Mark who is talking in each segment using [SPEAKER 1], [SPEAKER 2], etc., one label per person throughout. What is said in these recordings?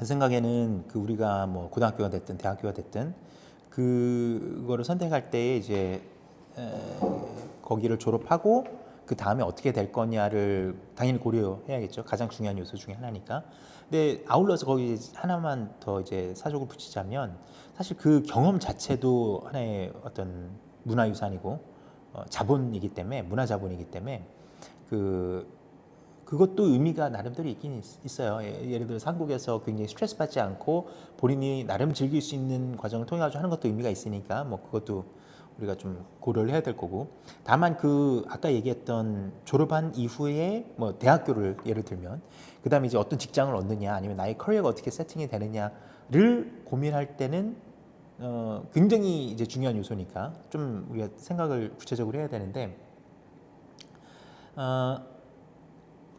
[SPEAKER 1] 제 생각에는 그 우리가 뭐 고등학교가 됐든 대학교가 됐든 그거를 선택할 때 이제 거기를 졸업하고 그 다음에 어떻게 될 거냐를 당연히 고려해야겠죠. 가장 중요한 요소 중에 하나니까. 근데 아울러서 거기 하나만 더 이제 사족을 붙이자면 사실 그 경험 자체도 하나의 어떤 문화유산이고 자본이기 때문에 문화 자본이기 때문에 그것도 의미가 나름대로 있긴 있어요. 예를 들어서 한국에서 굉장히 스트레스 받지 않고 본인이 나름 즐길 수 있는 과정을 통해 가지고 하는 것도 의미가 있으니까 뭐 그것도 우리가 좀 고려를 해야 될 거고. 다만 그 아까 얘기했던 졸업한 이후에 뭐 대학교를 예를 들면 그다음에 이제 어떤 직장을 얻느냐 아니면 나의 커리어가 어떻게 세팅이 되느냐를 고민할 때는 굉장히 이제 중요한 요소니까 좀 우리가 생각을 구체적으로 해야 되는데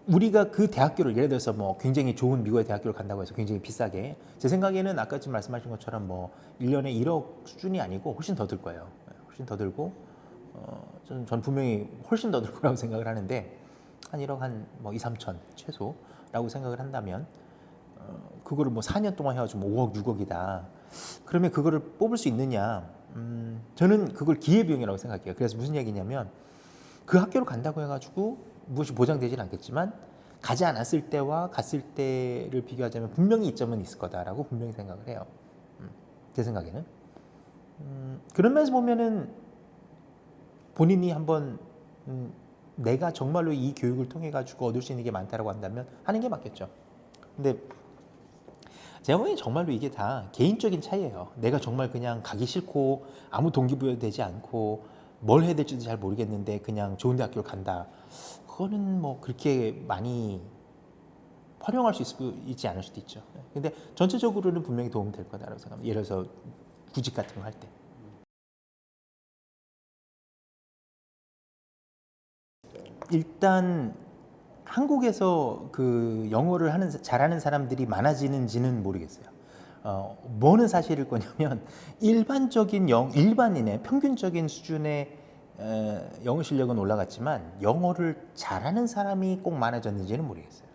[SPEAKER 1] 우리가 그 대학교를 예를 들어서 뭐 굉장히 좋은 미국의 대학교를 간다고 해서 굉장히 비싸게 제 생각에는 아까 지금 말씀하신 것처럼 뭐 1년에 1억 수준이 아니고 훨씬 더 들 거예요. 훨씬 더 들고 전 분명히 훨씬 더 들 거라고 생각을 하는데 한 1억 한 뭐 2, 3천 최소라고 생각을 한다면 그거를 뭐 4년 동안 해가지고 뭐 5억, 6억이다. 그러면 그거를 뽑을 수 있느냐? 저는 그걸 기회비용이라고 생각해요. 그래서 무슨 얘기냐면 그 학교를 간다고 해가지고 무엇이 보장되지는 않겠지만 가지 않았을 때와 갔을 때를 비교하자면 분명히 이점은 있을 거다라고 분명히 생각을 해요. 제 생각에는. 그런 면에서 보면은 본인이 한번 내가 정말로 이 교육을 통해 가지고 얻을 수 있는 게 많다라고 한다면 하는 게 맞겠죠. 근데 제가 보기엔 정말로 이게 다 개인적인 차이예요. 내가 정말 그냥 가기 싫고 아무 동기부여되지 않고 뭘 해야 될지도 잘 모르겠는데 그냥 좋은 대학교를 간다. 그거는 뭐 그렇게 많이 활용할 수 있지 않을 수도 있죠. 근데 전체적으로는 분명히 도움이 될 거다라고 생각합니다. 예를 들어서 구직 같은 거 할 때. 일단 한국에서 그 영어를 잘하는 사람들이 많아지는지는 모르겠어요. 뭐는 사실일 거냐면 일반인의 평균적인 수준의 영어 실력은 올라갔지만 영어를 잘하는 사람이 꼭 많아졌는지는 모르겠어요.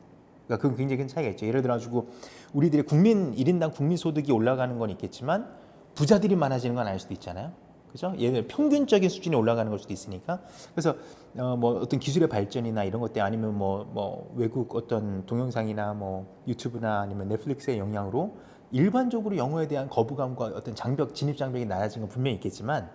[SPEAKER 1] 그러니까 그건 굉장히 큰 차이가 있죠. 예를 들어 가지고 우리들의 1인당 국민 소득이 올라가는 건 있겠지만 부자들이 많아지는 건 아닐 수도 있잖아요. 그죠? 얘들 평균적인 수준이 올라가는 걸 수도 있으니까. 그래서 뭐 어떤 기술의 발전이나 이런 것 때문에 아니면 뭐 외국 어떤 동영상이나 뭐 유튜브나 아니면 넷플릭스의 영향으로 일반적으로 영어에 대한 거부감과 어떤 진입 장벽이 낮아진 건 분명히 있겠지만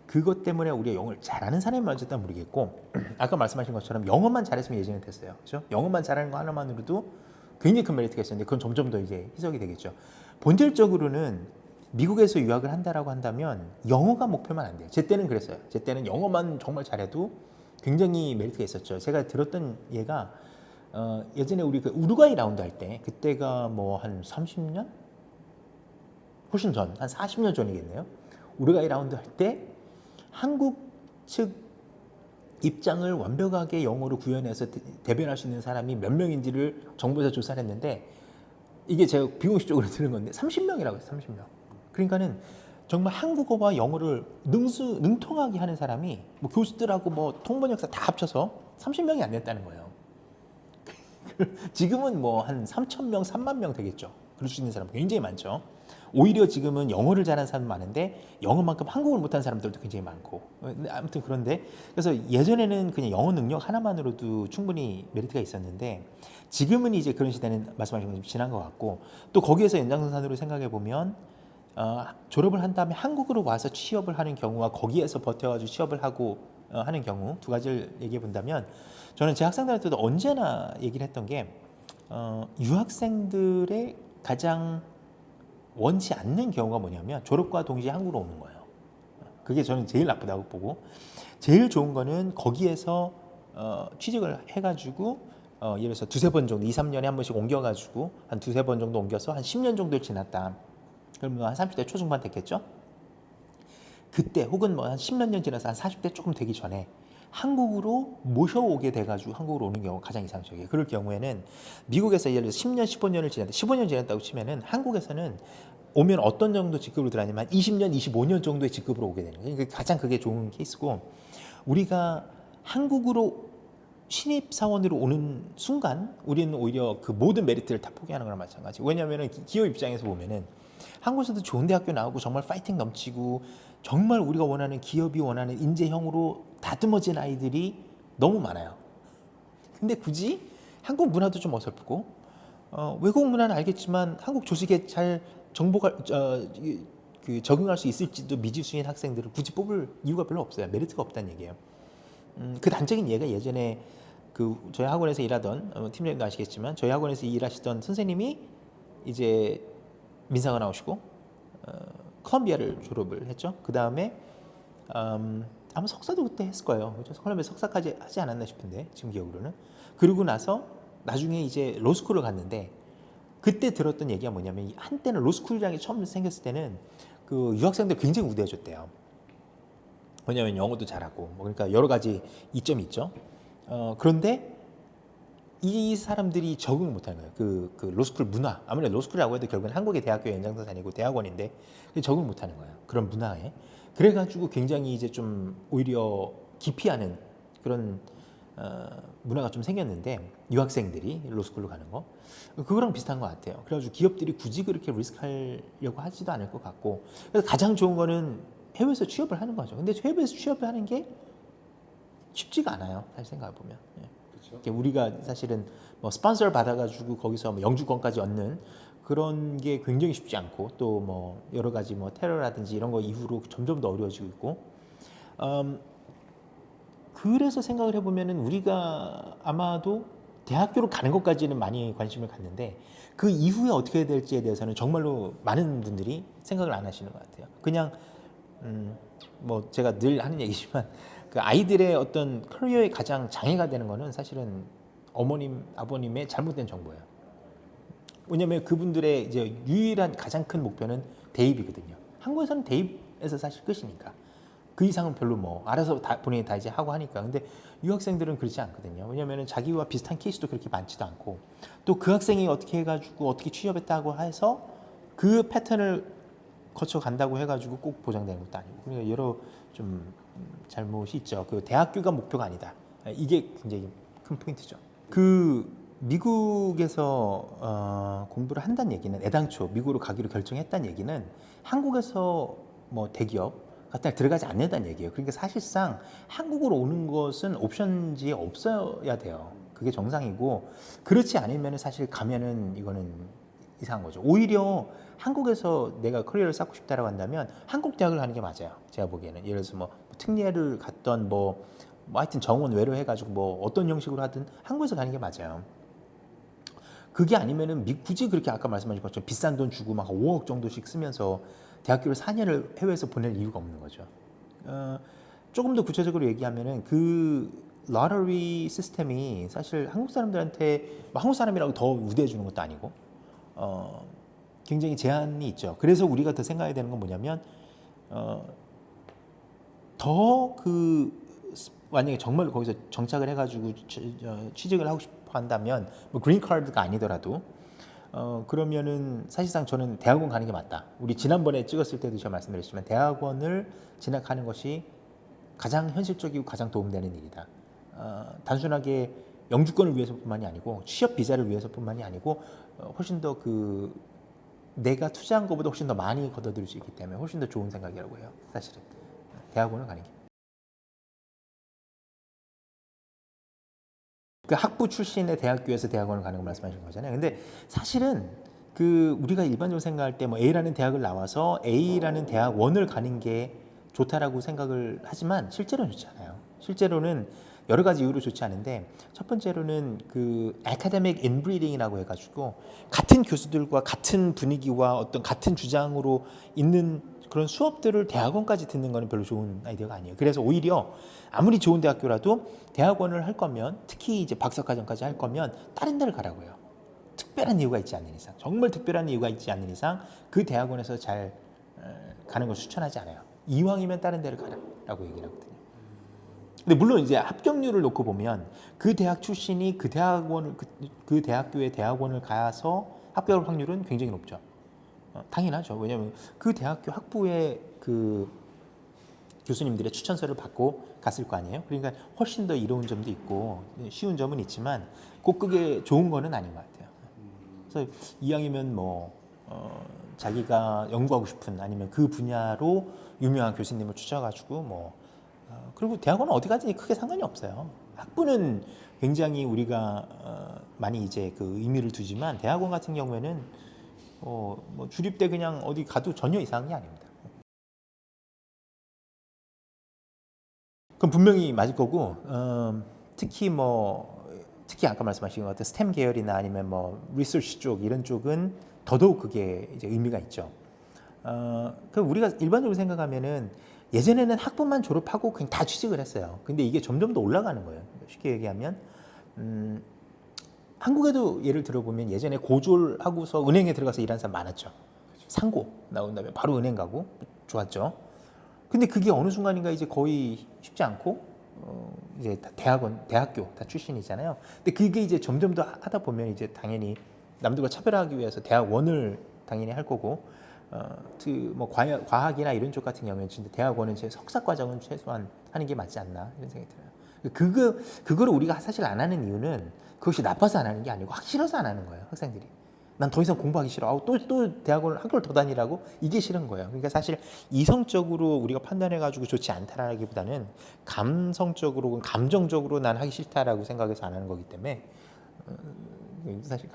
[SPEAKER 1] 그것 때문에 우리가 영어를 잘하는 사람이 많아졌다는 모르겠고 아까 말씀하신 것처럼 영어만 잘했으면 예전에 됐어요. 그죠? 영어만 잘하는 거 하나만으로도 굉장히 큰 메리트가 있었는데 그건 점점 더 이제 희석이 되겠죠. 본질적으로는 미국에서 유학을 한다라고 한다면 영어가 목표만 안 돼요. 제 때는 그랬어요. 제 때는 영어만 정말 잘해도 굉장히 메리트가 있었죠. 제가 들었던 얘가 예전에 우리 그 우루과이 라운드 할 때 그때가 뭐 한 30년? 훨씬 전, 한 40년 전이겠네요. 우루과이 라운드 할 때 한국 측 입장을 완벽하게 영어로 구현해서 대변할 수 있는 사람이 몇 명인지를 정부에서 조사를 했는데 이게 제가 비공식적으로 들은 건데 30명이라고 했어요. 30명. 그러니까는 정말 한국어와 영어를 능통하게 하는 사람이 뭐 교수들하고 뭐 통번역사 다 합쳐서 30명이 안 됐다는 거예요. 지금은 뭐 한 3천 명, 3만 명 되겠죠. 그럴 수 있는 사람 굉장히 많죠. 오히려 지금은 영어를 잘하는 사람 많은데 영어만큼 한국어를 못하는 사람들도 굉장히 많고. 아무튼 그런데 그래서 예전에는 그냥 영어 능력 하나만으로도 충분히 메리트가 있었는데 지금은 이제 그런 시대는 말씀하신 것처럼 지난 것 같고 또 거기에서 연장선상으로 생각해 보면 졸업을 한 다음에 한국으로 와서 취업을 하는 경우와 거기에서 버텨가지고 취업을 하고 하는 경우 두 가지를 얘기해 본다면 저는 제 학생들한테도 언제나 얘기를 했던 게 유학생들의 가장 원치 않는 경우가 뭐냐면 졸업과 동시에 한국으로 오는 거예요. 그게 저는 제일 나쁘다고 보고 제일 좋은 거는 거기에서 취직을 해가지고 예를 들어서 두세 번 정도 2, 3년에 한 번씩 옮겨가지고 한 두세 번 정도 옮겨서 한 10년 정도를 지났다. 그러면 한 30대 초중반 됐겠죠? 그때 혹은 뭐 한 10몇 년 지나서 한 40대 조금 되기 전에 한국으로 모셔오게 돼가지고 한국으로 오는 경우가 가장 이상적이에요. 그럴 경우에는 미국에서 예를 들어서 10년, 15년을 지났다, 15년 지났다고 치면은 한국에서는 오면 어떤 정도 직급으로 들어가냐면 20년, 25년 정도의 직급으로 오게 되는 거예요. 가장 그게 좋은 케이스고 우리가 한국으로 신입 사원으로 오는 순간 우리는 오히려 그 모든 메리트를 다 포기하는 거랑 마찬가지. 왜냐하면 기업 입장에서 보면은 한국에서도 좋은 대학교 나오고 정말 파이팅 넘치고 정말 우리가 원하는 기업이 원하는 인재형으로 다듬어진 아이들이 너무 많아요. 근데 굳이 한국 문화도 좀 어설프고 외국 문화는 알겠지만 한국 조직에 잘 정보가 그 적응할 수 있을지도 미지수인 학생들을 굳이 뽑을 이유가 별로 없어요. 메리트가 없다는 얘기예요. 그 단적인 예가 예전에 그 저희 학원에서 일하던 팀장님도 아시겠지만 저희 학원에서 일하시던 선생님이 이제 민사가 나오시고 컬럼비아를 졸업을 했죠. 그 다음에 아마 석사도 그때 했을 거예요. 그렇죠? 컬럼비아 석사까지 하지 않았나 싶은데 지금 기억으로는. 그러고 나서 나중에 이제 로스쿨을 갔는데 그때 들었던 얘기가 뭐냐면 한때는 로스쿨이라는 게 처음 생겼을 때는 그 유학생들 굉장히 우대해줬대요. 왜냐하면 영어도 잘하고 뭐 그러니까 여러 가지 이점이 있죠. 그런데 이 사람들이 적응을 못하는 거예요. 그 로스쿨 문화. 아무래도 로스쿨이라고 해도 결국은 한국의 대학교 연장선이 아니고 대학원인데 적응을 못하는 거예요. 그런 문화에. 그래가지고 굉장히 이제 좀 오히려 기피하는 그런 문화가 좀 생겼는데 유학생들이 로스쿨로 가는 거 그거랑 비슷한 것 같아요. 그래가지고 기업들이 굳이 그렇게 리스크하려고 하지도 않을 것 같고 그래서 가장 좋은 거는 해외에서 취업을 하는 거죠. 근데 해외에서 취업을 하는 게 쉽지가 않아요. 사실 생각해 보면. 그렇죠. 우리가 사실은 뭐 스폰서를 받아가지고 거기서 뭐 영주권까지 얻는 그런 게 굉장히 쉽지 않고 또 뭐 여러 가지 뭐 테러라든지 이런 거 이후로 점점 더 어려워지고 있고. 그래서 생각을 해보면은 우리가 아마도 대학교로 가는 것까지는 많이 관심을 갖는데 그 이후에 어떻게 해야 될지에 대해서는 정말로 많은 분들이 생각을 안 하시는 것 같아요. 그냥 뭐 제가 늘 하는 얘기지만 그 아이들의 어떤 커리어에 가장 장애가 되는 거는 사실은 어머님, 아버님의 잘못된 정보예요. 왜냐하면 그분들의 이제 유일한 가장 큰 목표는 대입이거든요. 한국에서는 대입에서 사실 끝이니까. 그 이상은 별로 뭐 알아서 본인이 다 이제 하고 하니까. 근데 유학생들은 그렇지 않거든요. 왜냐하면 자기와 비슷한 케이스도 그렇게 많지도 않고 또 그 학생이 어떻게 해가지고 어떻게 취업했다고 해서 그 패턴을 거쳐 간다고 해가지고 꼭 보장되는 것도 아니고 그러니까 여러 좀 잘못이 있죠. 그 대학교가 목표가 아니다. 이게 굉장히 큰 포인트죠. 그 미국에서 공부를 한다는 얘기는 애당초 미국으로 가기로 결정했다는 얘기는 한국에서 뭐 대기업 같은 데 들어가지 않는다는 얘기예요. 그러니까 사실상 한국으로 오는 것은 옵션지에 없어야 돼요. 그게 정상이고 그렇지 않으면 사실 가면은 이거는 이상한 거죠. 오히려 한국에서 내가 커리어를 쌓고 싶다라고 한다면 한국 대학을 가는 게 맞아요. 제가 보기에는 예를 들어서 뭐 특례를 갔던 뭐 하여튼 정원 외로 해가지고 뭐 어떤 형식으로 하든 한국에서 가는 게 맞아요. 그게 아니면은 굳이 그렇게 아까 말씀하신 것처럼 비싼 돈 주고 막 5억 정도씩 쓰면서 대학교를 4년을 해외에서 보낼 이유가 없는 거죠. 조금 더 구체적으로 얘기하면은 그 러터리 시스템이 사실 한국 사람들한테 뭐 한국 사람이라고 더 우대해 주는 것도 아니고 굉장히 제한이 있죠. 그래서 우리가 더 생각해야 되는 건 뭐냐면 더 만약에 정말 거기서 정착을 해가지고 취직을 하고 싶어 한다면 뭐 그린 카드가 아니더라도 그러면은 사실상 저는 대학원 가는 게 맞다. 우리 지난번에 찍었을 때도 제가 말씀드렸지만 대학원을 진학하는 것이 가장 현실적이고 가장 도움되는 일이다. 단순하게 영주권을 위해서뿐만이 아니고 취업 비자를 위해서뿐만이 아니고 훨씬 더 내가 투자한 것보다 훨씬 더 많이 걷어들일 수 있기 때문에 훨씬 더 좋은 생각이라고 해요. 사실은 대학원을 가는 게. 그 학부 출신의 대학교에서 대학원을 가는 거 말씀하시는 거잖아요. 근데 사실은 우리가 일반적으로 생각할 때 뭐 A라는 대학을 나와서 A라는 대학원을 가는 게 좋다라고 생각을 하지만 실제로는 좋지 않아요. 실제로는 여러 가지 이유로 좋지 않은데 첫 번째로는 academic inbreeding이라고 해가지고 같은 교수들과 같은 분위기와 어떤 같은 주장으로 있는 그런 수업들을 대학원까지 듣는 거는 별로 좋은 아이디어가 아니에요. 그래서 오히려 아무리 좋은 대학교라도 대학원을 할 거면 특히 이제 박사과정까지 할 거면 다른 데를 가라고 해요. 특별한 이유가 있지 않는 이상, 정말 특별한 이유가 있지 않는 이상 그 대학원에서 잘 가는 걸 추천하지 않아요. 이왕이면 다른 데를 가라라고 얘기를 하거든요. 근데 물론 이제 합격률을 놓고 보면 그 대학 출신이 그 대학원을 그 대학교의 대학원을 가서 합격할 확률은 굉장히 높죠. 당연하죠. 왜냐하면 그 대학교 학부의 교수님들의 추천서를 받고 갔을 거 아니에요. 그러니까 훨씬 더 이로운 점도 있고 쉬운 점은 있지만 꼭 그게 좋은 거는 아닌 것 같아요. 그래서 이왕이면 자기가 연구하고 싶은 아니면 그 분야로 유명한 교수님을 추천해가지고 그리고 대학원은 어디 가든지 크게 상관이 없어요. 학부는 굉장히 우리가 많이 이제 그 의미를 두지만 대학원 같은 경우에는 주립대 그냥 어디 가도 전혀 이상한 게 아닙니다. 그럼 분명히 맞을 거고 특히 아까 말씀하신 것 같은 스템 계열이나 아니면 리서치 쪽 이런 쪽은 더더욱 그게 이제 의미가 있죠. 그럼 우리가 일반적으로 생각하면은 예전에는 학부만 졸업하고 그냥 다 취직을 했어요. 근데 이게 점점 더 올라가는 거예요. 쉽게 얘기하면 한국에도 예를 들어보면 예전에 고졸하고서 은행에 들어가서 일하는 사람 많았죠. 상고 나온 다음에 바로 은행 가고 좋았죠. 근데 그게 어느 순간인가 이제 거의 쉽지 않고 이제 다 대학교 다 출신이잖아요. 근데 그게 이제 점점 더 하다 보면 이제 당연히 남들과 차별하기 위해서 대학원을 당연히 할 거고 과학이나 이런 쪽 같은 경우에는 진짜 대학원은 제 석사 과정은 최소한 하는 게 맞지 않나 이런 생각이 들어요. 그거를 우리가 사실 안 하는 이유는 그것이 나빠서 안 하는 게 아니고 싫어서 안 하는 거예요. 학생들이. 난 더 이상 공부하기 싫어. 또 학교를 더 다니라고? 이게 싫은 거예요. 그러니까 사실 이성적으로 우리가 판단해가지고 좋지 않다라기보다는 감성적으로, 감정적으로 난 하기 싫다라고 생각해서 안 하는 거기 때문에 사실